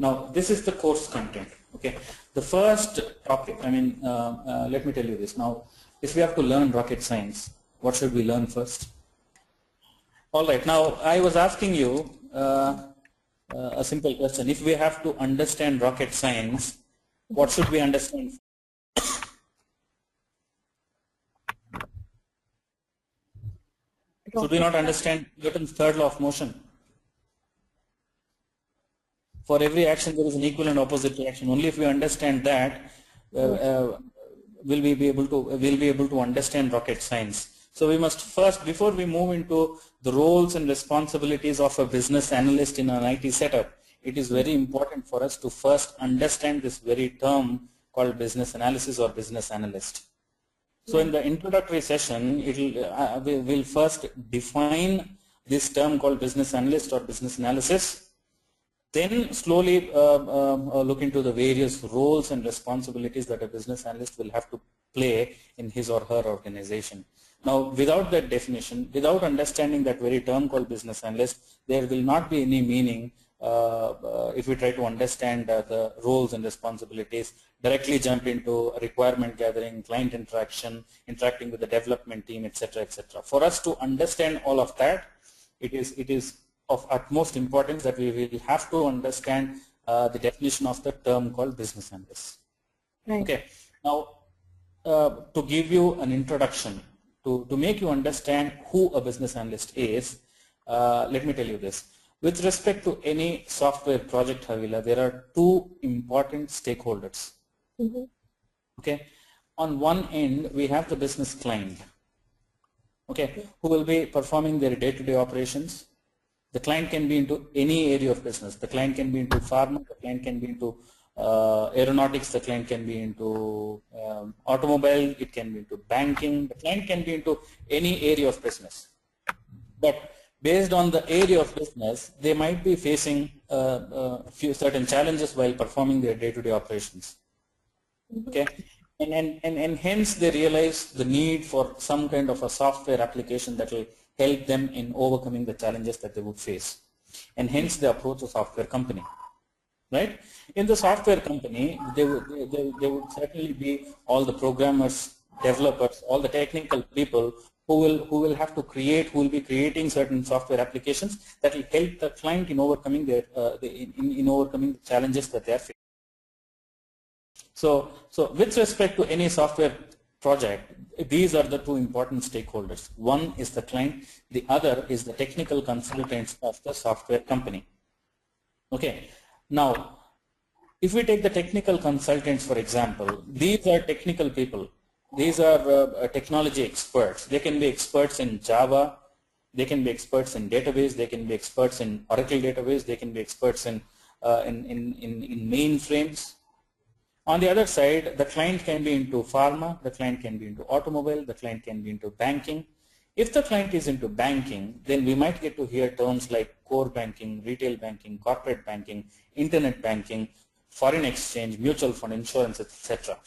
Now this is the course content. Okay, the first topic, let me tell you this. Now if we have to learn rocket science, what should we learn first? All right, now I was asking you a simple question. If we have to understand rocket science, what should we understand? Should we not understand Newton's third law of motion? For every action there is an equal and opposite reaction. Only if we understand that will we be able to understand rocket science. So we must first, before we move into the roles and responsibilities of a business analyst in an IT setup, it is very important for us to first understand this very term called business analysis or business analyst. So in the introductory session, we'll first define this term called business analyst or business analysis. Then slowly look into the various roles and responsibilities that a business analyst will have to play in his or her organization. Now, without that definition, without understanding that very term called business analyst, there will not be any meaning if we try to understand the roles and responsibilities, directly jump into requirement gathering, client interaction, interacting with the development team, etc., etc. For us to understand all of that, it is of utmost importance that we will have to understand the definition of the term called business analyst. Right. Okay. Now, to give you an introduction, to make you understand who a business analyst is, let me tell you this. With respect to any software project, Havila, there are two important stakeholders. Mm-hmm. Okay. On one end, we have the business client, okay, who will be performing their day-to-day operations. The client can be into any area of business. The client can be into pharma, the client can be into aeronautics, the client can be into automobile, it can be into banking, the client can be into any area of business. But based on the area of business, they might be facing few certain challenges while performing their day-to-day operations. Okay, and hence they realize the need for some kind of a software application that will help them in overcoming the challenges that they would face, and hence they approach a software company. Right? In the software company, they would certainly be all the programmers, developers, all the technical people who will have to create, who will be creating certain software applications that will help the client in overcoming their in overcoming the challenges that they are facing. So with respect to any software project, these are the two important stakeholders. One is the client, the other is the technical consultants of the software company. Okay. Now, if we take the technical consultants, for example, these are technical people. These are technology experts. They can be experts in Java, they can be experts in database, they can be experts in Oracle database, they can be experts in mainframes. On the other side, the client can be into pharma, the client can be into automobile, the client can be into banking. If the client is into banking, then we might get to hear terms like core banking, retail banking, corporate banking, internet banking, foreign exchange, mutual fund, insurance, etc.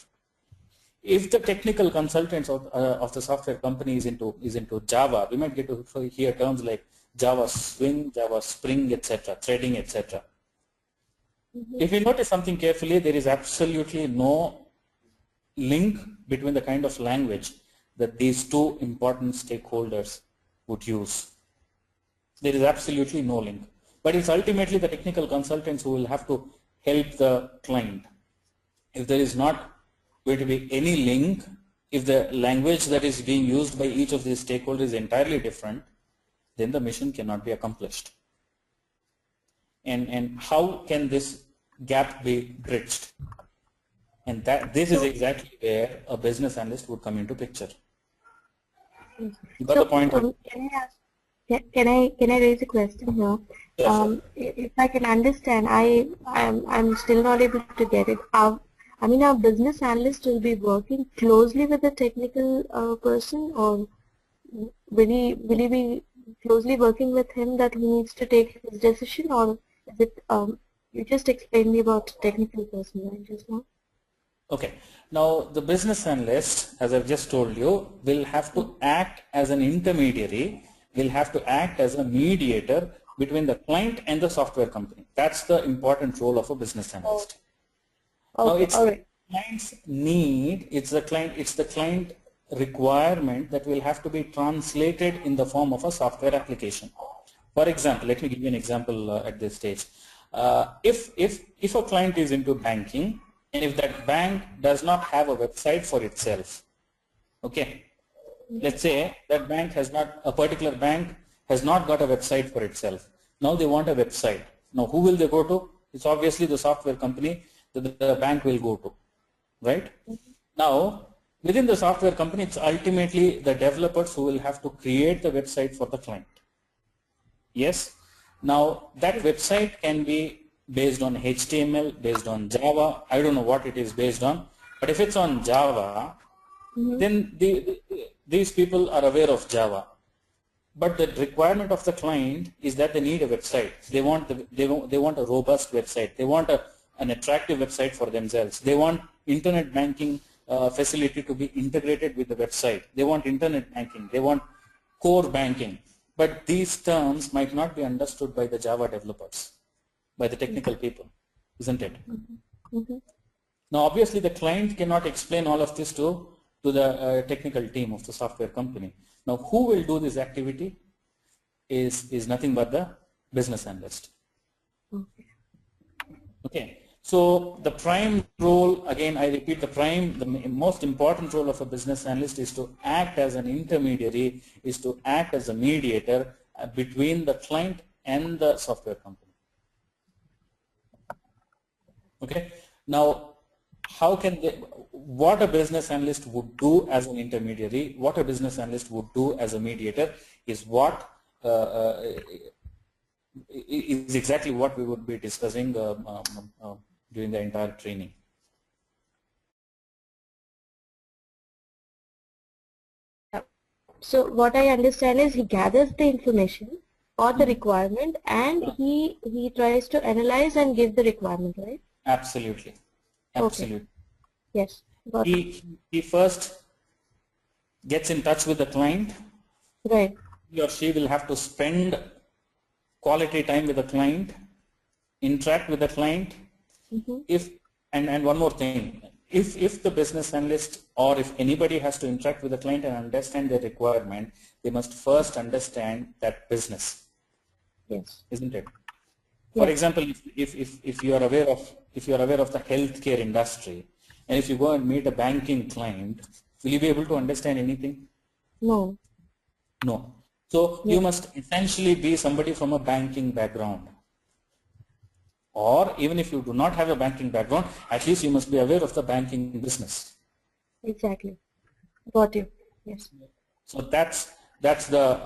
If the technical consultants of the software company is into Java, we might get to hear terms like Java Swing, Java Spring, etc., threading, etc. Mm-hmm. If you notice something carefully, there is absolutely no link between the kind of language that these two important stakeholders would use. There is absolutely no link. But it's ultimately the technical consultants who will have to help the client. If there is not going to be any link, if the language that is being used by each of these stakeholders is entirely different, then the mission cannot be accomplished. And how can this gap be bridged? And this is exactly where a business analyst would come into picture. You got the point? Can I raise a question here? Yes, if I can understand, I'm still not able to get it. I mean, our business analyst will be working closely with the technical person, or will he be closely working with him that he needs to take his decision, or is it? You just explained me about technical person, right, just now. Okay. Now, the business analyst, as I've just told you, will have to act as an intermediary, will have to act as a mediator between the client and the software company. That's the important role of a business analyst. Okay. Now it's All right. client's need, it's the client requirement that will have to be translated in the form of a software application. For example, let me give you an example at this stage. If a client is into banking, and if that bank does not have a website for itself, okay, let's say that bank has not, a particular bank has not got a website for itself. Now they want a website. Now who will they go to? It's obviously the software company that the bank will go to, right? Now within the software company, it's ultimately the developers who will have to create the website for the client. Yes. Now that website can be based on HTML, based on Java. I don't know what it is based on, but if it's on Java, then these people are aware of Java. But the requirement of the client is that they need a website. They want a robust website. They want an attractive website for themselves. They want internet banking facility to be integrated with the website. They want internet banking. They want core banking. But these terms might not be understood by the Java developers, by the technical people, isn't it? Now obviously the client cannot explain all of this to the technical team of the software company. Now who will do this activity is nothing but the business analyst. Okay. So the prime role, again I repeat, the most important role of a business analyst is to act as an intermediary, is to act as a mediator between the client and the software company. Okay. Now how can they, what a business analyst would do as an intermediary, what a business analyst would do as a mediator is what is exactly what we would be discussing during the entire training. So what I understand is he gathers the information or the requirement and he tries to analyze and give the requirement, right? Absolutely. Absolutely. Okay. Yes. Got it. He first gets in touch with the client. Right. He or she will have to spend quality time with the client, interact with the client. If and one more thing, if the business analyst or if anybody has to interact with the client and understand their requirement, they must first understand that business. Yes. Isn't it? Yes. For example, if you are aware of the healthcare industry, and if you go and meet a banking client, will you be able to understand anything? No. No. So you must essentially be somebody from a banking background. Or even if you do not have a banking background, at least you must be aware of the banking business. Exactly. Got you. Yes. So that's the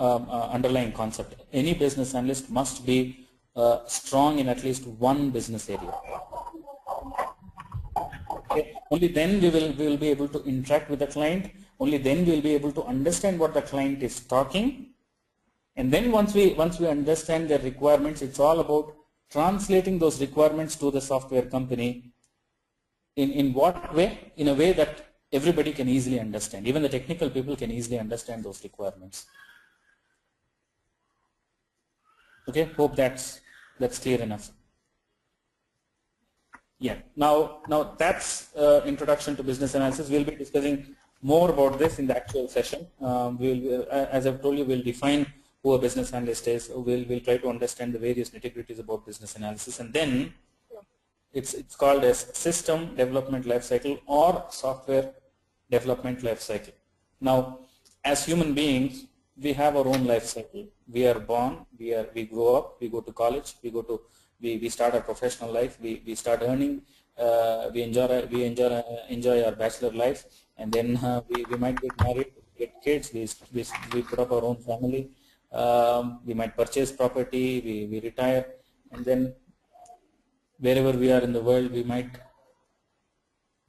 underlying concept. Any business analyst must be strong in at least one business area. Okay. Only then we will be able to interact with the client. Only then we will be able to understand what the client is talking. And then once we understand their requirements, it's all about translating those requirements to the software company in what way? In a way that everybody can easily understand. Even the technical people can easily understand those requirements. Okay, hope that's clear enough. Yeah, now that's introduction to business analysis. We'll be discussing more about this in the actual session. As I've told you, we'll define who a business analyst is. We'll try to understand the various nitty-gritties about business analysis, and then it's called as system development lifecycle or software development lifecycle. Now, as human beings, we have our own life cycle. We are born, we grow up, we go to college, we start our professional life, we start earning, we enjoy our bachelor life, and then we might get married, get kids, we put up our own family, we might purchase property, we retire, and then wherever we are in the world, we might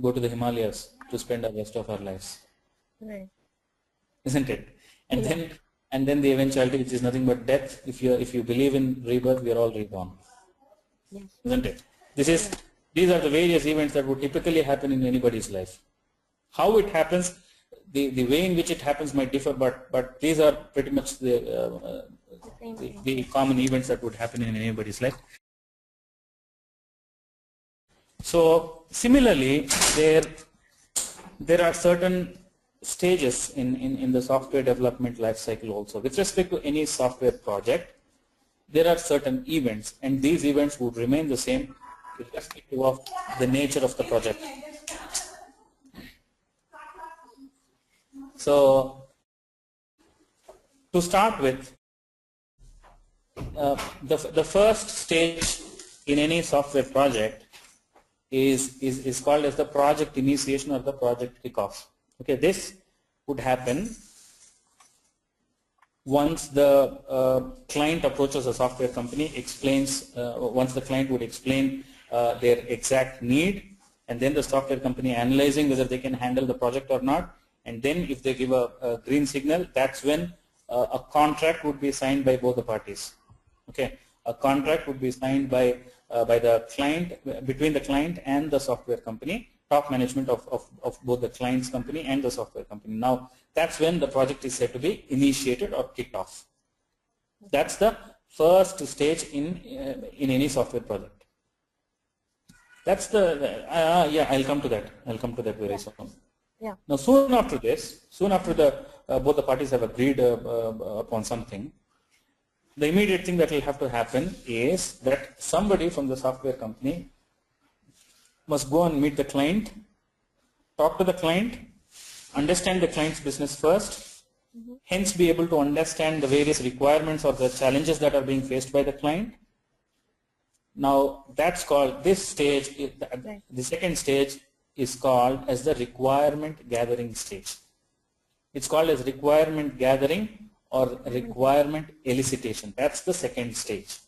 go to the Himalayas to spend the rest of our lives. Right. Isn't it? And then the eventuality, which is nothing but death. If you believe in rebirth, we are all reborn. Yes. Isn't it? These are the various events that would typically happen in anybody's life. How it happens, the way in which it happens might differ, but these are pretty much the the common events that would happen in anybody's life. So similarly, there are certain stages in the software development life cycle also. With respect to any software project, there are certain events, and these events would remain the same irrespective of the nature of the project. So to start with, the first stage in any software project is called as the project initiation or the project kickoff. Okay, this would happen once the client approaches a software company, explains, once the client would explain their exact need, and then the software company analyzing whether they can handle the project or not, and then if they give a green signal, that's when a contract would be signed by both the parties. Okay, a contract would be signed by the client, between the client and the software company, top management of both the client's company and the software company. Now, that's when the project is said to be initiated or kicked off. That's the first stage in any software project. That's the yeah. I'll come to that. I'll come to that very soon. Yeah. Now, soon after this, soon after both the parties have agreed upon something, the immediate thing that will have to happen is that somebody from the software company must go and meet the client, talk to the client, understand the client's business first, hence be able to understand the various requirements or the challenges that are being faced by the client. Now, that's called, this stage, the second stage is called as the requirement gathering stage. It's called as requirement gathering or requirement elicitation. That's the second stage.